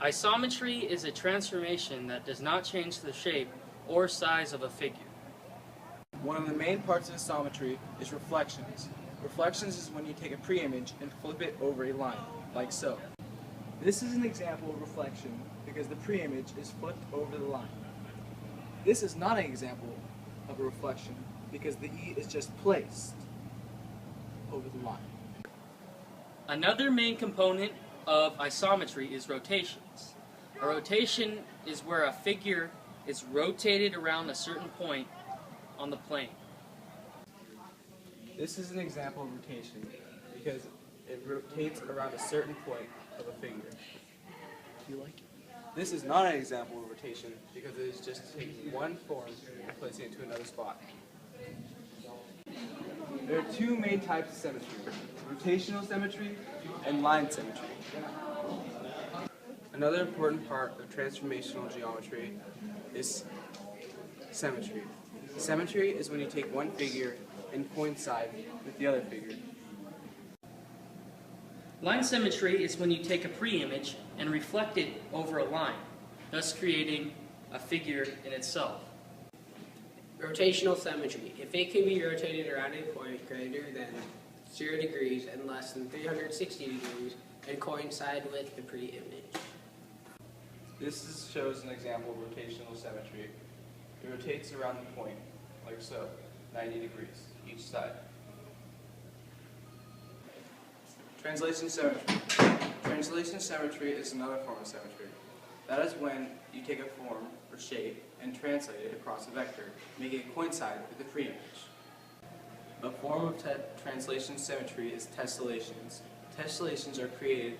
Isometry is a transformation that does not change the shape or size of a figure. One of the main parts of isometry is reflections. Reflections is when you take a pre-image and flip it over a line, like so. This is an example of reflection because the pre-image is flipped over the line. This is not an example of a reflection because the E is just placed over the line. Another main component of isometry is rotations. A rotation is where a figure is rotated around a certain point on the plane. This is an example of rotation because it rotates around a certain point of a figure. Do you like it? This is not an example of rotation because it is just taking one form and placing it to another spot. There are two main types of symmetry, rotational symmetry and line symmetry. Another important part of transformational geometry is symmetry. Symmetry is when you take one figure and coincide with the other figure. Line symmetry is when you take a pre-image and reflect it over a line, thus creating a figure in itself. Rotational symmetry. If it can be rotated around a point greater than 0 degrees and less than 360 degrees and coincide with the pre-image. This shows an example of rotational symmetry. It rotates around the point, like so, 90 degrees each side. Translation symmetry. Translation symmetry is another form of symmetry. That is when you take a form or shape and translate it across a vector, making it coincide with the pre-image. A form of translation symmetry is tessellations. Tessellations are created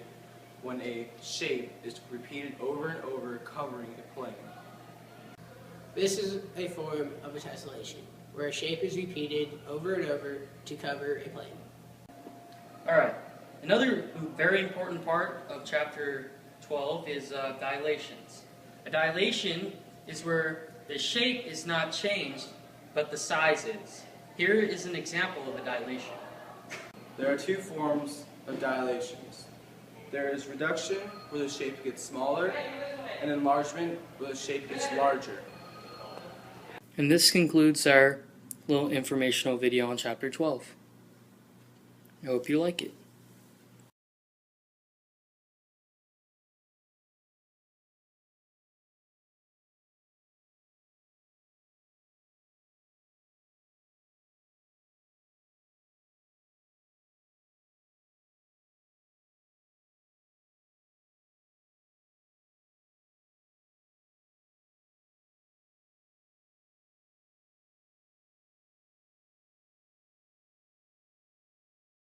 when a shape is repeated over and over, covering a plane. This is a form of a tessellation, where a shape is repeated over and over to cover a plane. Alright, another very important part of chapter 12 is dilations. A dilation is where the shape is not changed, but the size is. Here is an example of a dilation. There are two forms of dilations. There is reduction, where the shape gets smaller, and enlargement, where the shape gets larger. And this concludes our little informational video on chapter 12. I hope you like it.